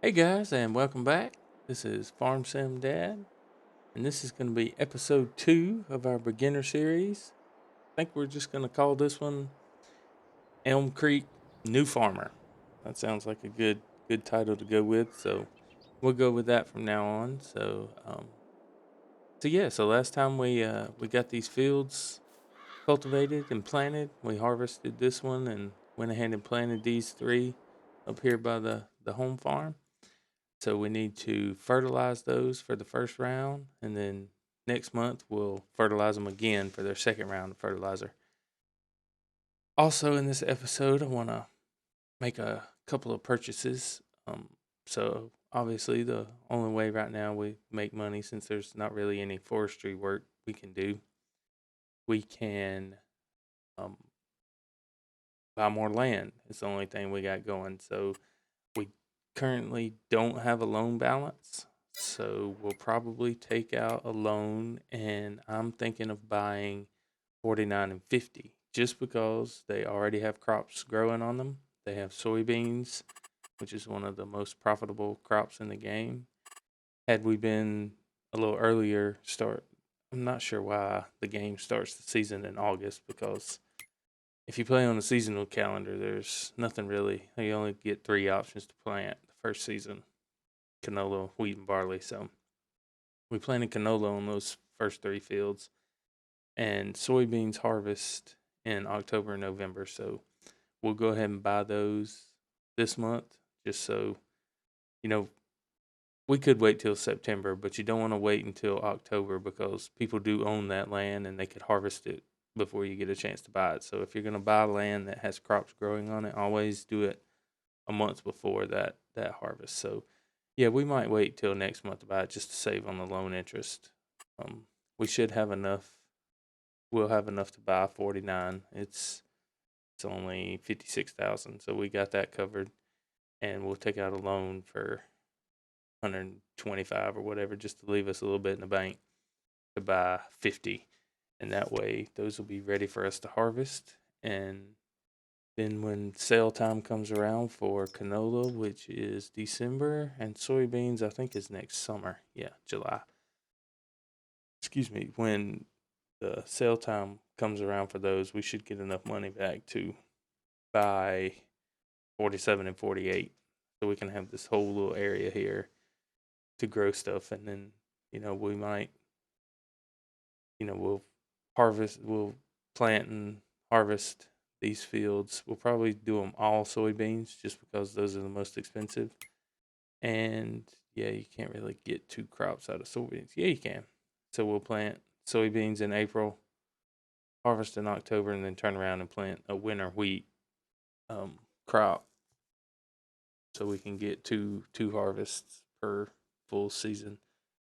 Hey guys, and welcome back. This is Farm Sim Dad, and this is going to be episode 2 of our beginner series. I think we're just going to call this one Elm Creek New Farmer. That sounds like a good title to go with, so we'll go with that from now on. So last time we got these fields cultivated and planted. We harvested this one and went ahead and planted these 3 up here by the home farm. So we need to fertilize those for the first round, and then next month we'll fertilize them again for their second round of fertilizer. Also, in this episode, I want to make a couple of purchases. So obviously, the only way right now we make money, since there's not really any forestry work we can do, we can um, buy more land. It's the only thing we got going. So we currently don't have a loan balance, so we'll probably take out a loan, and I'm thinking of buying 49 and 50 just because they already have crops growing on them. They have soybeans, which is one of the most profitable crops in the game. Had we been a little earlier start, I'm not sure why the game starts the season in August, because if you play on the seasonal calendar, there's nothing really. You only get 3 options to plant the first season: canola, wheat, and barley. So we planted canola on those first 3 fields, and soybeans harvest in October and November. So we'll go ahead and buy those this month, just so you know. We could wait till September, but you don't want to wait until October because people do own that land and they could harvest it before you get a chance to buy it. So if you're going to buy land that has crops growing on it, always do it a month before that harvest. So yeah, we might wait till next month to buy it just to save on the loan interest. Um, we should have enough. We'll have enough to buy 49. It's only 56,000, so we got that covered, and we'll take out a loan for 125 or whatever, just to leave us a little bit in the bank to buy 50, and that way those will be ready for us to harvest. And then when sale time comes around for canola, which is December, and soybeans, I think is next summer. Yeah, July. Excuse me. When the sale time comes around for those, we should get enough money back to buy 47 and 48, so we can have this whole little area here to grow stuff. And then, we might, we'll we'll plant and harvest these fields. We'll probably do them all soybeans just because those are the most expensive. And yeah, you can't really get 2 crops out of soybeans. Yeah, you can. So we'll plant soybeans in April, harvest in October, and then turn around and plant a winter wheat um, crop, so we can get two harvests per full season.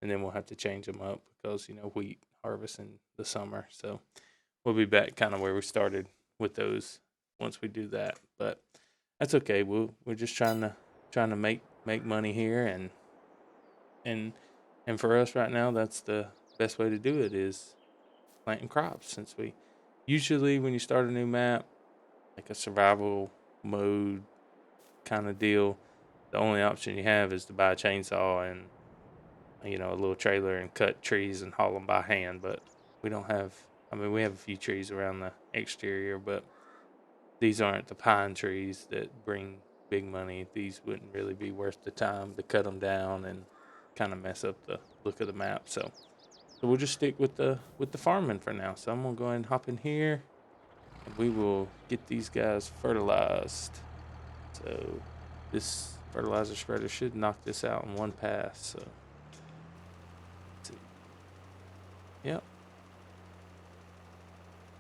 And then we'll have to change them up because wheat harvest in the summer. So we'll be back kind of where we started with those once we do that. But that's okay. We're just trying to make money here, and and for us right now, that's the best way to do it, is planting crops. Since we usually, when you start a new map, like a survival mode kind of deal, the only option you have is to buy a chainsaw and a little trailer and cut trees and haul them by hand. But we don't have. I mean, we have a few trees around the exterior, but these aren't the pine trees that bring big money. These wouldn't really be worth the time to cut them down and kind of mess up the look of the map. So we'll just stick with the farming for now. So I'm gonna go ahead and hop in here, and we will get these guys fertilized. So this fertilizer spreader should knock this out in one pass. So let's see. Yep.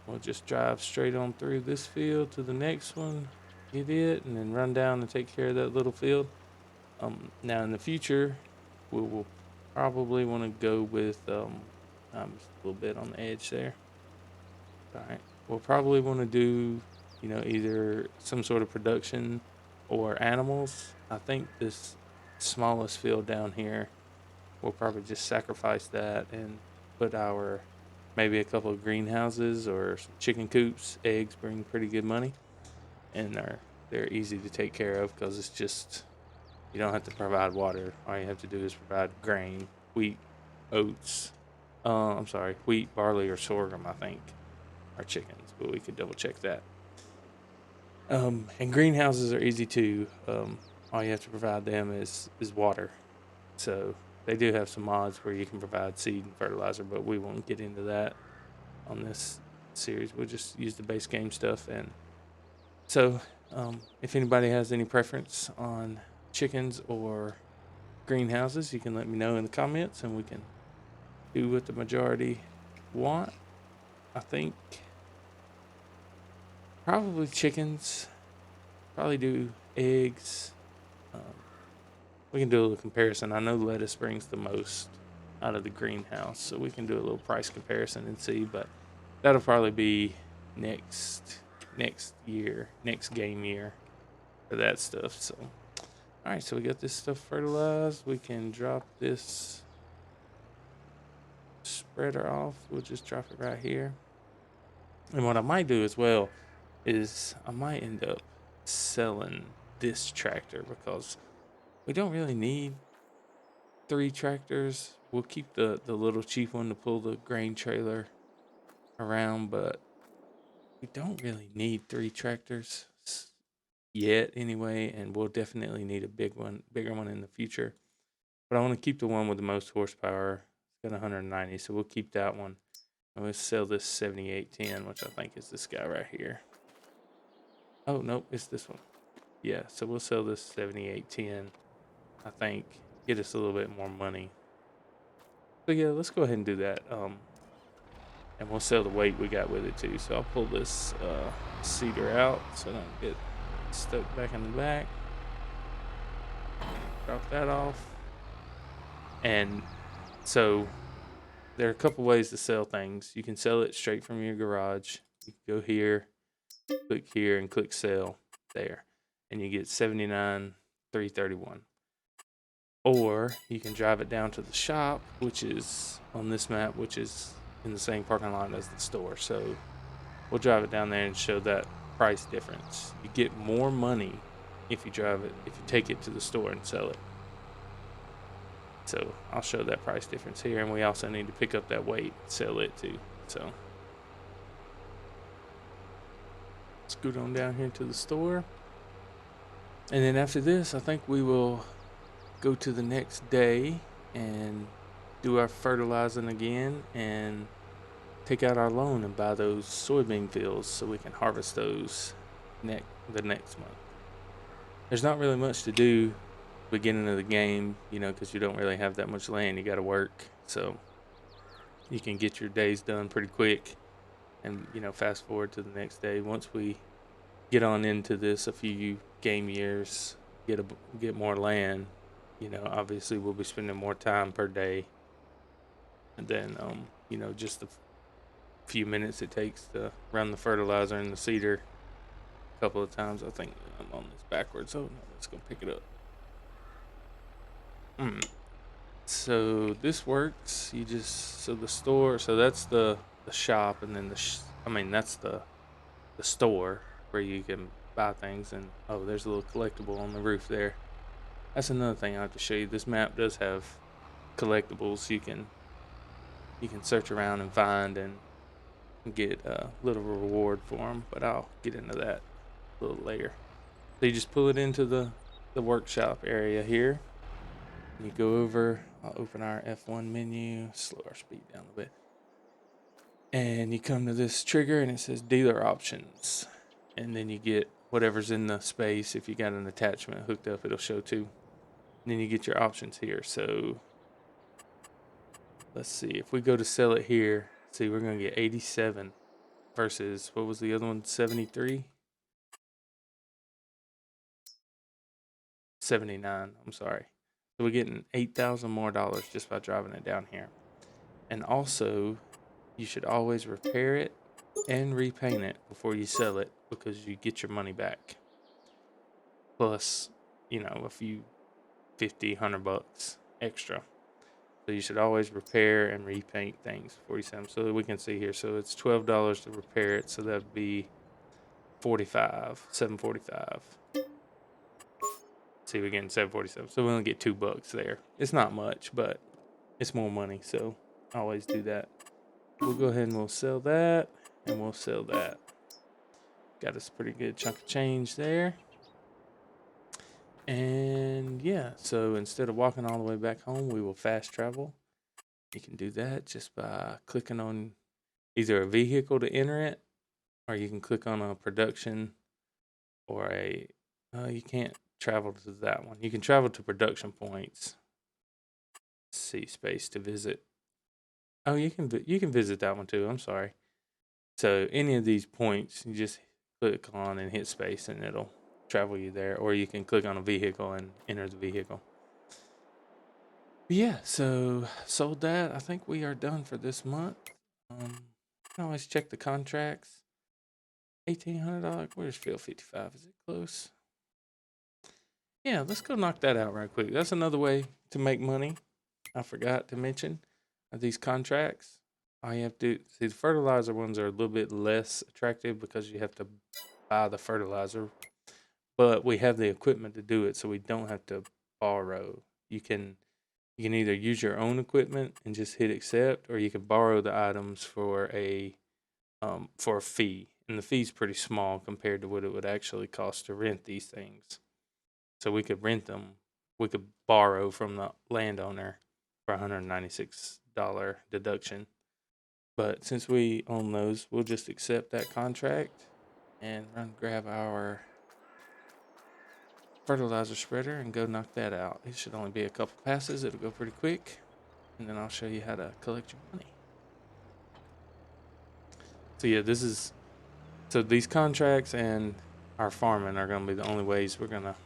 We'll just drive straight on through this field to the next one, get it, and then run down and take care of that little field. Now in the future, we will probably want to go with I'm just a little bit on the edge there. All right, we'll probably want to do, either some sort of production or animals. I think this smallest field down here, we'll probably just sacrifice that and put our maybe a couple of greenhouses or some chicken coops. Eggs bring pretty good money, and they're easy to take care of because it's just You don't have to provide water. All you have to do is provide grain, wheat, oats. I'm sorry, wheat, barley, or sorghum, I think, are chickens, but we could double check that. And greenhouses are easy too. All you have to provide them is water. So they do have some mods where you can provide seed and fertilizer, but we won't get into that on this series. We'll just use the base game stuff. And so, if anybody has any preference on chickens or greenhouses, you can let me know in the comments, and we can do what the majority want. I think probably chickens. Probably do eggs. Um, we can do a little comparison. I know lettuce brings the most out of the greenhouse, so we can do a little price comparison and see. But that'll probably be next year, next game year for that stuff. So, all right, so we got this stuff fertilized. We can drop this spreader off. We'll just drop it right here. And what I might do as well is I might end up selling this tractor because we don't really need 3 tractors. We'll keep the little cheap one to pull the grain trailer around, but we don't really need 3 tractors yet anyway, and we'll definitely need a bigger one in the future. But I want to keep the one with the most horsepower. It's got 190, so we'll keep that one. And we'll sell this 7810, which I think is this guy right here. Oh, nope, it's this one. Yeah, so we'll sell this 7810, I think, get us a little bit more money. So yeah, let's go ahead and do that. And we'll sell the weight we got with it too. So I'll pull this cedar out so I don't get stuck back in the back. Drop that off. And so there are a couple ways to sell things. You can sell it straight from your garage. You can go here, click here, and click sell there, and you get 79,331. Or you can drive it down to the shop, which is on this map, which is in the same parking lot as the store. So we'll drive it down there and show that price difference. You get more money if you take it to the store and sell it. So I'll show that price difference here, and we also need to pick up that weight, sell it too. So scoot on down here to the store. And then after this, I think we will go to the next day and do our fertilizing again and take out our loan and buy those soybean fields so we can harvest those the next month. There's not really much to do beginning of the game, because you don't really have that much land. You got to work, so you can get your days done pretty quick and fast forward to the next day. Once we get on into this a few game years, get more land, obviously we'll be spending more time per day, and then just the few minutes it takes to run the fertilizer and the cedar a couple of times. I think I'm on this backwards. Oh no, let's go pick it up. So this works. The store. So that's the shop, and then that's the store where you can buy things. And oh, there's a little collectible on the roof there. That's another thing I have to show you. This map does have collectibles you can search around and find and get a little reward for them. But I'll get into that a little later. So you just pull it into the workshop area here. You go over, I'll open our F1 menu, slow our speed down a bit. And you come to this trigger and it says dealer options. And then you get whatever's in the space. If you got an attachment hooked up, it'll show too. And then you get your options here. So let's see, if we go to sell it here, see, we're going to get 87 versus, what was the other one, 73? 79, I'm sorry. So we're getting $8,000 more just by driving it down here. And also, you should always repair it and repaint it before you sell it, because you get your money back. Plus, a few $50-$100 extra. So you should always repair and repaint things before you sell them. So we can see here. So it's $12 to repair it. So that'd be $745. see, we're getting 747. So we only get $2 there. It's not much, but it's more money. So I always do that. We'll go ahead and we'll sell that, and we'll sell that. Got us a pretty good chunk of change there. And yeah, so instead of walking all the way back home, we will fast travel. You can do that just by clicking on either a vehicle to enter it, or you can click on a production or a. You can't travel to that one. You can travel to production points. See space to visit. Oh, you can visit that one too. I'm sorry. So any of these points, you just click on and hit space, and it'll travel you there. Or you can click on a vehicle and enter the vehicle. But yeah, so sold that. I think we are done for this month. I can always check the contracts. $1,800. Where's Field 55? Is it close? Yeah, let's go knock that out right quick. That's another way to make money. I forgot to mention these contracts. All you have to do, see, the fertilizer ones are a little bit less attractive because you have to buy the fertilizer, but we have the equipment to do it, so we don't have to borrow. You can either use your own equipment and just hit accept, or you can borrow the items for a fee, and the fee's pretty small compared to what it would actually cost to rent these things. So we could rent them. We could borrow from the landowner for $196 deduction. But since we own those, we'll just accept that contract and run grab our fertilizer spreader and go knock that out. It should only be a couple passes. It'll go pretty quick. And then I'll show you how to collect your money. So yeah, these contracts and our farming are going to be the only ways we're going to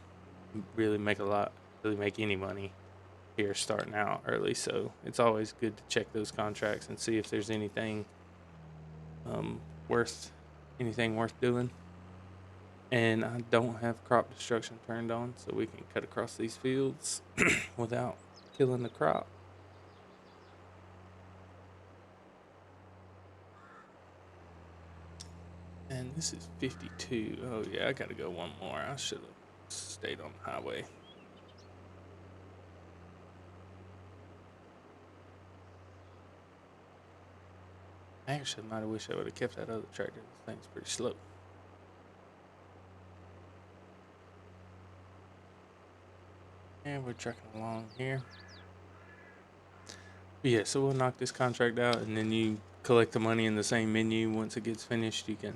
really make any money here starting out early. So it's always good to check those contracts and see if there's anything worth doing. And I don't have crop destruction turned on, so we can cut across these fields without killing the crop. And this is 52. Oh yeah, I gotta go one more. I should have stayed on the highway. I actually might have wished I would have kept that other tractor. This thing's pretty slow. And we're trucking along here. But yeah, so we'll knock this contract out, and then you collect the money in the same menu. Once it gets finished, you can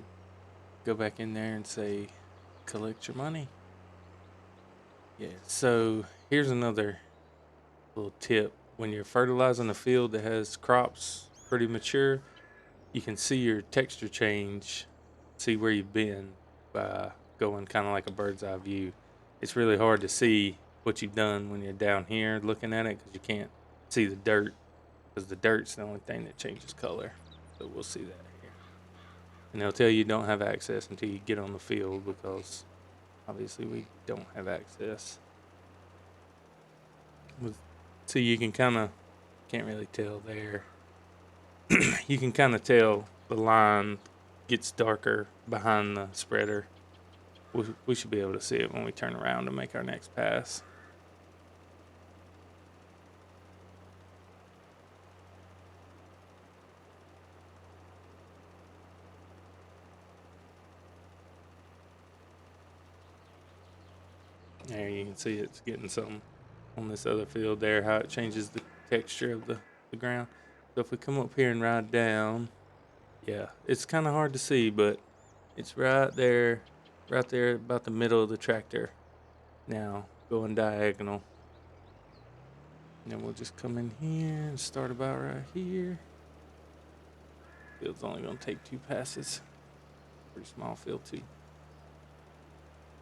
go back in there and say, collect your money. Yeah, so here's another little tip. When you're fertilizing a field that has crops pretty mature, you can see your texture change, see where you've been by going kind of like a bird's eye view. It's really hard to see what you've done when you're down here looking at it because you can't see the dirt, because the dirt's the only thing that changes color. So we'll see that here. And they'll tell you don't have access until you get on the field, because obviously we don't have access. So you can can't really tell there. You can kind of tell the line gets darker behind the spreader. We should be able to see it when we turn around to make our next pass. There you can see it's getting some on this other field there, how it changes the texture of the ground. So if we come up here and ride down, yeah, it's kind of hard to see, but it's right there about the middle of the tractor now, going diagonal. And then we'll just come in here and start about right here. Field's only going to take 2 passes. Pretty small field too.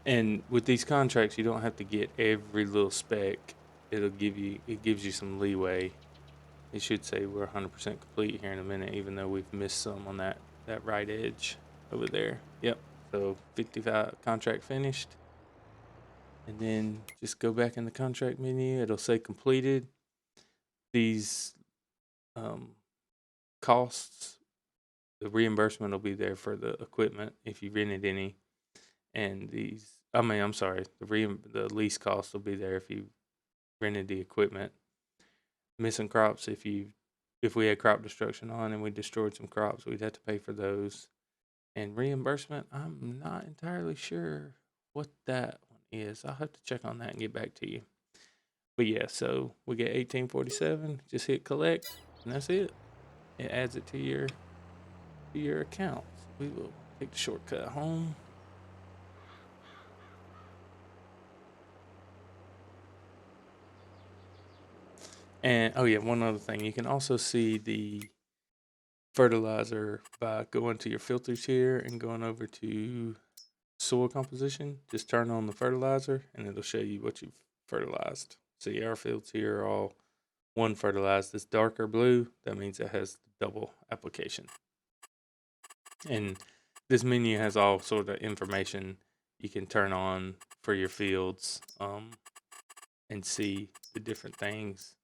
And with these contracts, you don't have to get every little spec. It gives you some leeway. It should say we're 100% complete here in a minute, even though we've missed some on that right edge over there. Yep. So 55 contract finished. And then just go back in the contract menu. It'll say completed. These costs, the reimbursement will be there for the equipment if you rented any. And I'm sorry, the lease cost will be there if you rented the equipment. Missing crops, if we had crop destruction on and we destroyed some crops, we'd have to pay for those. And reimbursement, I'm not entirely sure what that one is. I'll have to check on that and get back to you. But yeah, so we get 1847. Just hit collect, and that's it. It adds it to your account. So we will take the shortcut home. And oh yeah, one other thing, you can also see the fertilizer by going to your filters here and going over to soil composition. Just turn on the fertilizer, and it'll show you what you've fertilized. See, our fields here are all one fertilized. This darker blue, that means it has double application. And this menu has all sort of information you can turn on for your fields, and see the different things.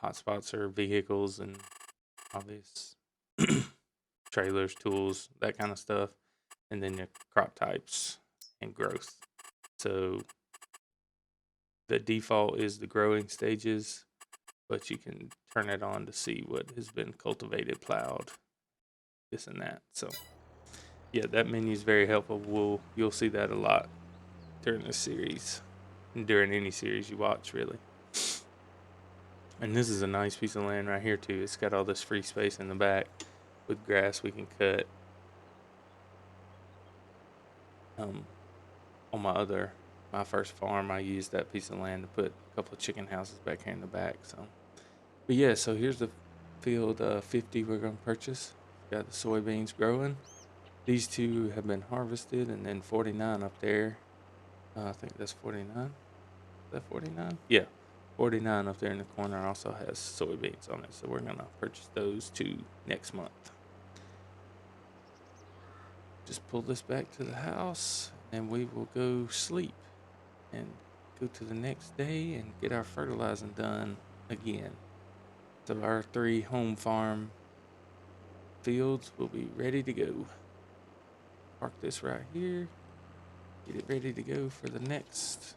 Hotspots are vehicles and obvious trailers, tools, that kind of stuff. And then your crop types and growth. So the default is the growing stages, but you can turn it on to see what has been cultivated, plowed, this and that. So yeah, that menu is very helpful. You'll see that a lot during this series, and during any series you watch, really. And this is a nice piece of land right here too. It's got all this free space in the back with grass we can cut. On my first farm, I used that piece of land to put a couple of chicken houses back here in the back. So, but yeah, so here's the field 50 we're going to purchase. Got the soybeans growing. These two have been harvested, and then 49 up there. I think that's 49. Is that 49? Yeah, 49 up there in the corner also has soybeans on it. So we're going to purchase those two next month. Just pull this back to the house, and we will go sleep and go to the next day and get our fertilizing done again. So our 3 home farm fields will be ready to go. Park this right here. Get it ready to go for the next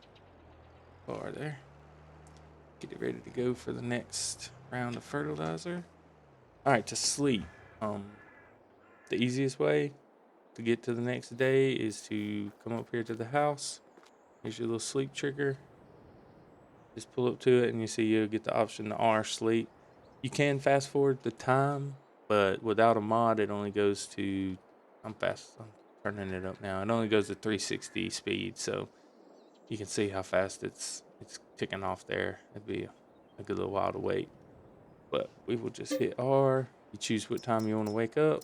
bar there. Get it ready to go for the next round of fertilizer. All right, to sleep. The easiest way to get to the next day is to come up here to the house. Here's your little sleep trigger. Just pull up to it, and you see you'll get the option to R sleep. You can fast forward the time, but without a mod, it only goes to. I'm turning it up now. It only goes to 360 speed, so you can see how fast it's ticking off there. It'd be a good little while to wait, but we will just hit R. You choose what time you want to wake up.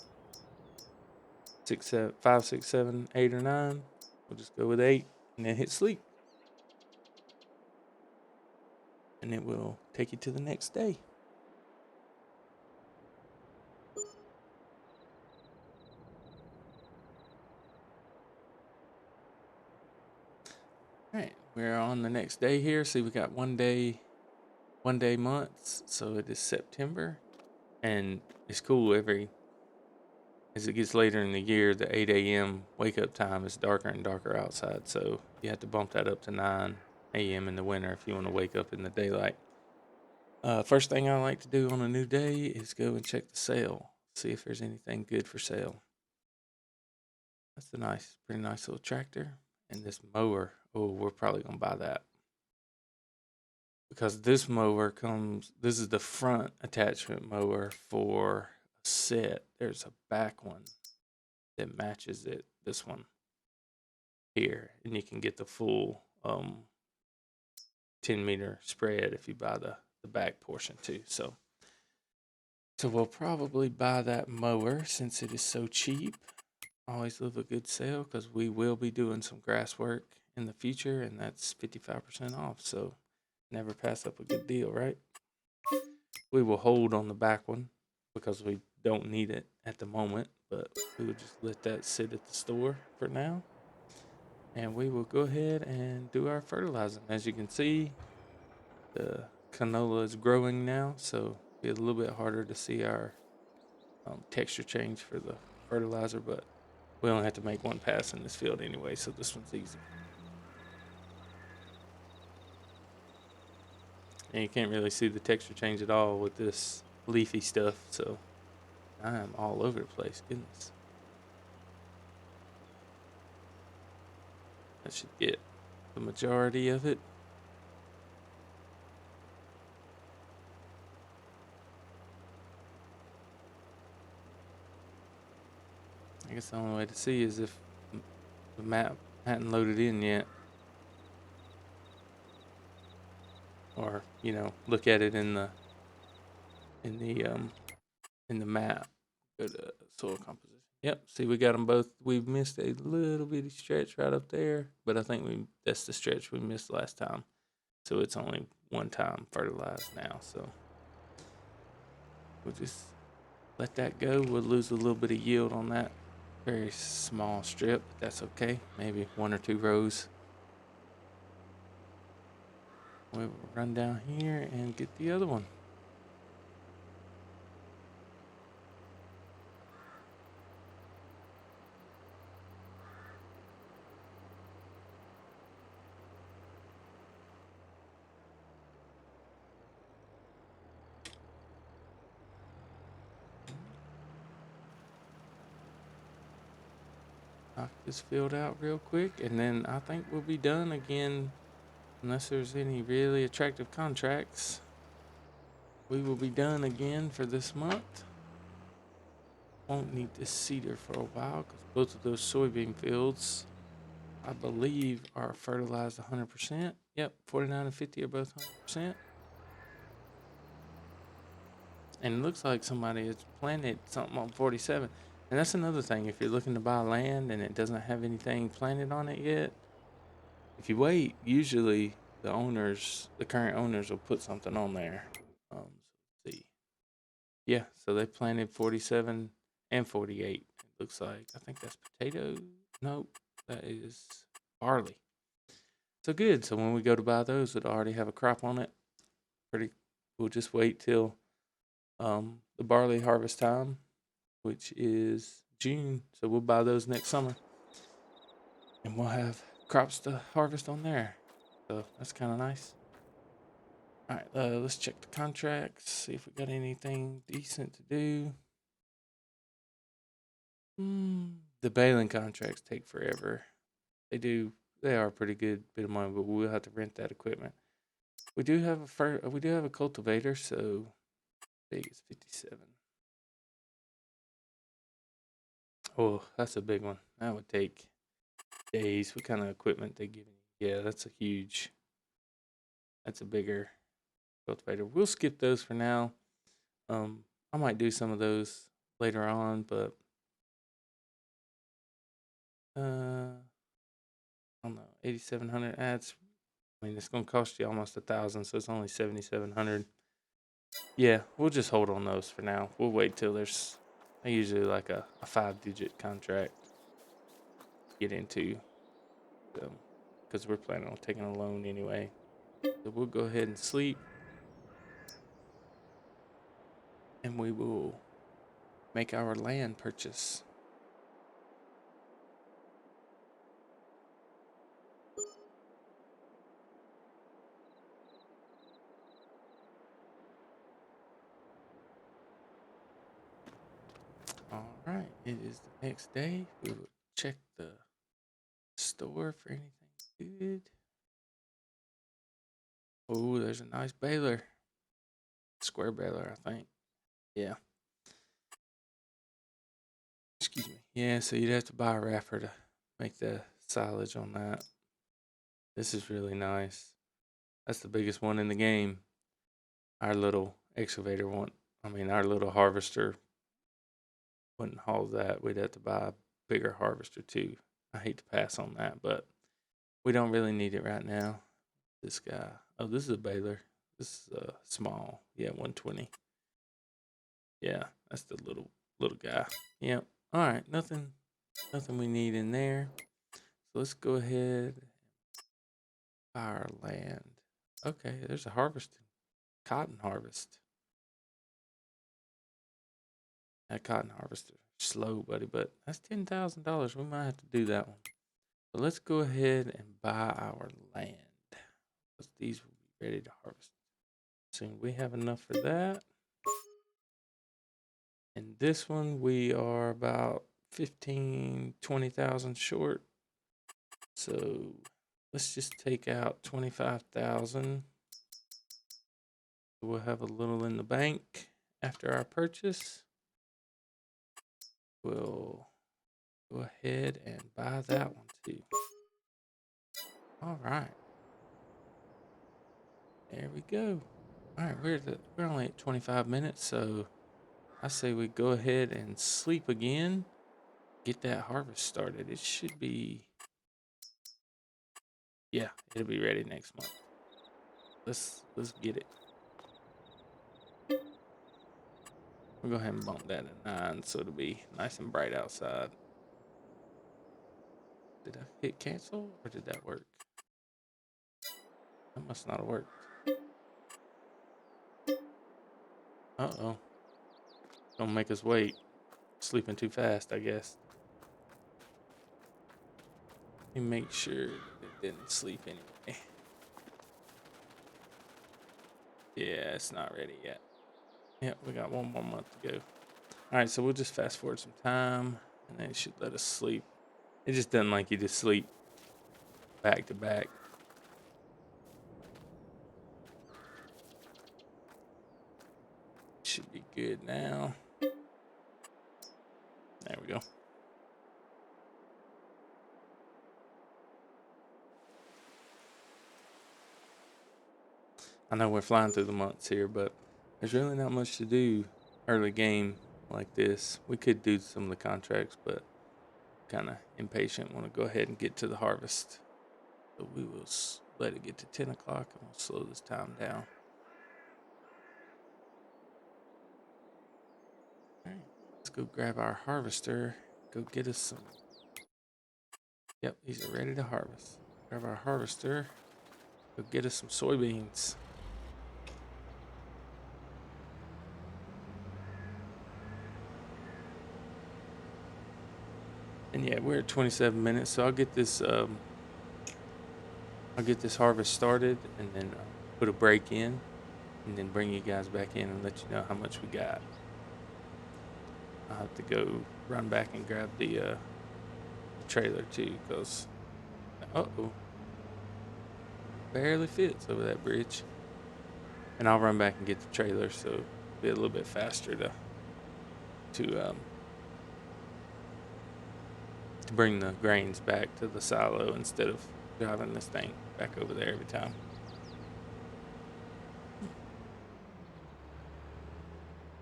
6, 7, 5, 6, 7, 8, or 9. We'll just go with 8, and then hit sleep, and it will take you to the next day. All right, we're on the next day here. See, we got 1 day months, so it is September, and it's cool. As it gets later in the year, the 8 a.m. wake up time is darker and darker outside, so you have to bump that up to 9 a.m. in the winter if you want to wake up in the daylight. First thing I like to do on a new day is go and check the sale, see if there's anything good for sale. That's pretty nice little tractor. And this mower, oh, we're probably gonna buy that. Because this this is the front attachment mower for a set. There's a back one that matches it, this one here. And you can get the full 10-meter spread if you buy the back portion too. So we'll probably buy that mower since it is so cheap. Always love a good sale because we will be doing some grass work in the future, and that's 55% off. So never pass up a good deal, right? We will hold on the back one because we don't need it at the moment, but we will just let that sit at the store for now. And we will go ahead and do our fertilizing. As you can see, the canola is growing now, so it'll be a little bit harder to see our texture change for the fertilizer, but We only have to make one pass in this field anyway, so this one's easy. And you can't really see the texture change at all with this leafy stuff, so I am all over the place. Goodness. That should get the majority of it. I guess the only way to see is if the map hadn't loaded in yet. Or, you know, look at it in the map. Go to soil composition. Yep, see we got them both. We've missed a little bitty stretch right up there, but I think that's the stretch we missed last time. So it's only one time fertilized now, so we'll just let that go. We'll lose a little bit of yield on that very small strip, but that's okay. Maybe 1 or 2 rows. We'll run down here and get the other one. Knock this field out real quick, and then I think we'll be done again, unless there's any really attractive contracts. We will be done again for this month. Won't need this seeder for a while because both of those soybean fields, I believe, are fertilized 100%. Yep, 49 and 50 are both 100%. And it looks like somebody has planted something on 47. And that's another thing. If you're looking to buy land and it doesn't have anything planted on it yet, if you wait, usually the current owners will put something on there. Let's see. Yeah, so they planted 47 and 48. It looks like. I think that's potato. Nope, that is barley. So good. So when we go to buy those, it'll already have a crop on it. We'll just wait till the barley harvest time, which is June. So we'll buy those next summer, and we'll have crops to harvest on there. So that's kind of nice. All right, let's check the contracts, see if we got anything decent to do. The baling contracts take forever. They are a pretty good bit of money, but we'll have to rent that equipment. We do have a cultivator, so big is 57. Oh, that's a big one. That would take days. What kind of equipment they give you? Yeah, that's a bigger cultivator. We'll skip those for now. I might do some of those later on, but I don't know. 8,700 ads. I mean, it's gonna cost you almost 1,000, so it's only 7,700. Yeah, we'll just hold on those for now. We'll wait till there's usually like a 5-digit contract to get into, because we're planning on taking a loan anyway. So we'll go ahead and sleep, and we will make our land purchase. All right, it is the next day. We will check the store for anything good. Oh, there's a nice baler. Square baler, I think. Yeah. Excuse me. Yeah, so you'd have to buy a wrapper to make the silage on that. This is really nice. That's the biggest one in the game. Our little excavator our little harvester wouldn't haul that. We'd have to buy a bigger harvester too. I hate to pass on that, but we don't really need it right now. This guy. Oh, this is a baler. This is a small. Yeah, 120. Yeah, that's the little guy. Yep. All right, nothing we need in there. So let's go ahead and buy our land. Okay, there's a cotton harvest. That cotton harvester slow, buddy, but that's $10,000. We might have to do that one. So let's go ahead and buy our land. Because these will be ready to harvest soon. We have enough for that. And this one, we are about 20,000 short. So let's just take out 25,000. We'll have a little in the bank after our purchase. We'll go ahead and buy that one too. All right. There we go. All right, we're only at 25 minutes, so I say we go ahead and sleep again. Get that harvest started. It should be, yeah, it'll be ready next month. Let's get it. We'll go ahead and bump that to 9 so it'll be nice and bright outside. Did I hit cancel or did that work? That must not have worked. Uh-oh. Don't make us wait. Sleeping too fast, I guess. Let me make sure it didn't sleep anyway. Yeah, it's not ready yet. Yep, we got 1 more month to go. All right, so we'll just fast forward some time, and then it should let us sleep. It just doesn't like you to sleep back to back. Should be good now. There we go. I know we're flying through the months here, but there's really not much to do early game like this. We could do some of the contracts, but kind of impatient, want to go ahead and get to the harvest. So we will let it get to 10 o'clock and we'll slow this time down. All right, let's go grab our harvester. Go get us some. Yep, these are ready to harvest. Grab our harvester. Go get us some soybeans. And yeah, we're at 27 minutes, so I'll get this harvest started and then put a break in and then bring you guys back in and let you know how much we got. I'll have to go run back and grab the trailer too, because barely fits over that bridge. And I'll run back and get the trailer, so it'll be a little bit faster to bring the grains back to the silo instead of driving this thing back over there every time.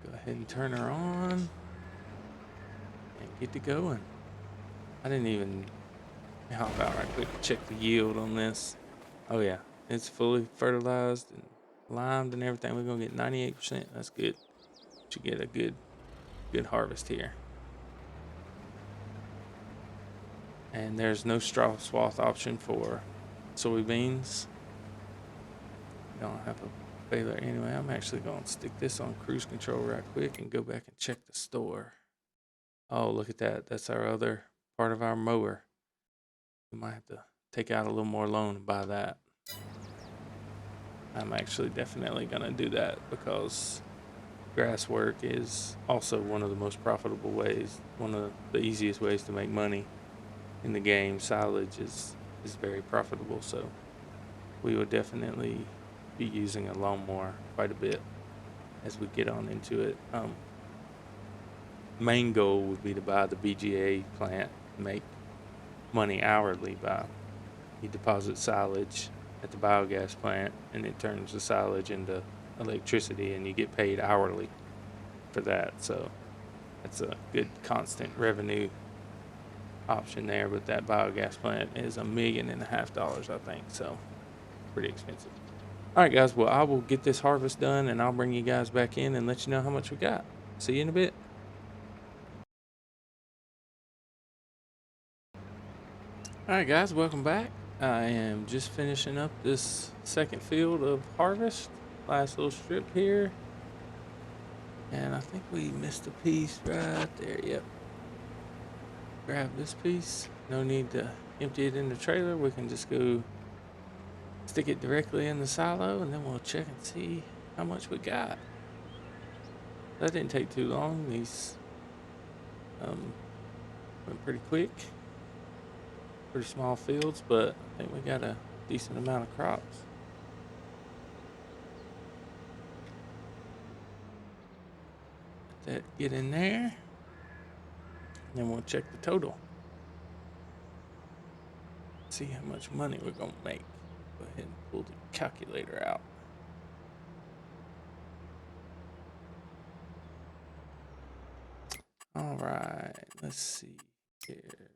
Go ahead and turn her on and get to going. I didn't even hop out right quick to check the yield on this. Oh yeah, it's fully fertilized and limed and everything. We're gonna get 98%. That's good. Should get a good harvest here. And there's no straw swath option for soybeans. We don't have a baler anyway. I'm actually going to stick this on cruise control right quick and go back and check the store. Oh, look at that. That's our other part of our mower. We might have to take out a little more loan and buy that. I'm actually definitely going to do that because grass work is also one of the most profitable ways, one of the easiest ways to make money in the game. Silage is very profitable, so we will definitely be using a lawnmower quite a bit as we get on into it. Main goal would be to buy the BGA plant, make money hourly by you deposit silage at the biogas plant and it turns the silage into electricity and you get paid hourly for that. So that's a good constant revenue option there, but that biogas plant is $1.5 million, I think, so pretty expensive. All right, guys, well, I will get this harvest done and I'll bring you guys back in and let you know how much we got. See you in a bit. All right, guys, welcome back. I am just finishing up this second field of harvest. Last little strip here. And I think we missed a piece right there. Yep. grab this piece. No need to empty it in the trailer. We can just go stick it directly in the silo, and then we'll check and see how much we got. That didn't take too long. These went pretty quick. Pretty small fields, but I think we got a decent amount of crops. Let that get in there. And then we'll check the total. See how much money we're gonna make. Go ahead and pull the calculator out. All right, let's see here.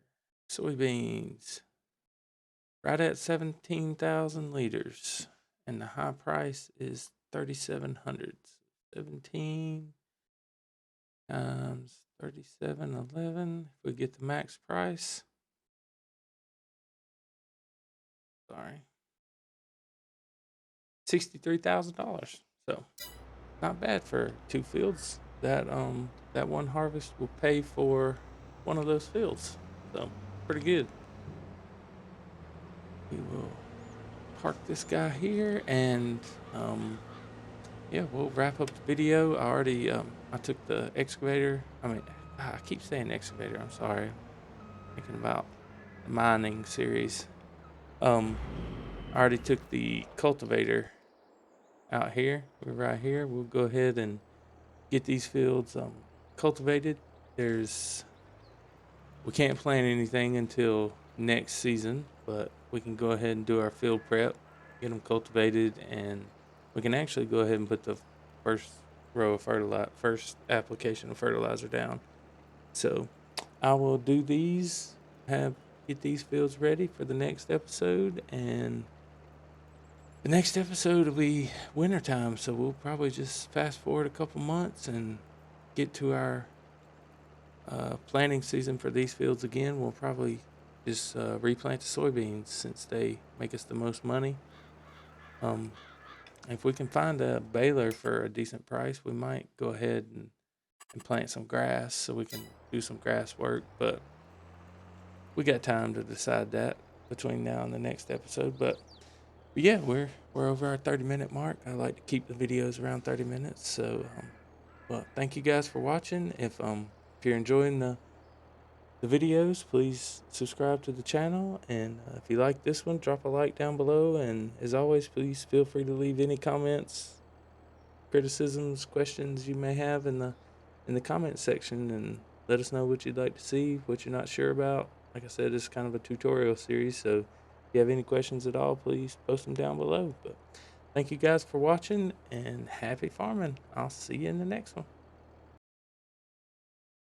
Soybeans, right at 17,000 liters, and the high price is 3,700. 17 times 37.11. If we get the max price, sorry, $63,000. So not bad for 2 fields. That one harvest will pay for one of those fields. So pretty good. We will park this guy here, and yeah, we'll wrap up the video. I took the excavator. I keep saying excavator. I'm sorry. Thinking about the mining series. I already took the cultivator out here. We're right here. We'll go ahead and get these fields cultivated. We can't plant anything until next season, but we can go ahead and do our field prep, get them cultivated, and we can actually go ahead and put the first first application of fertilizer down. So I will do these, get these fields ready for the next episode, and the next episode will be wintertime, so we'll probably just fast forward a couple months and get to our planting season for these fields again. We'll probably just replant the soybeans since they make us the most money. If we can find a baler for a decent price, we might go ahead and plant some grass so we can do some grass work. But we got time to decide that between now and the next episode. But yeah, we're over our 30-minute mark. I like to keep the videos around 30 minutes. So, well, thank you guys for watching. If you're enjoying the videos, please subscribe to the channel, and if you like this one, drop a like down below, and as always, please feel free to leave any comments, criticisms, questions you may have in the comment section, and let us know what you'd like to see, what you're not sure about. Like I said, it's kind of a tutorial series, so if you have any questions at all, please post them down below. But thank you guys for watching, and happy farming. I'll see you in the next one.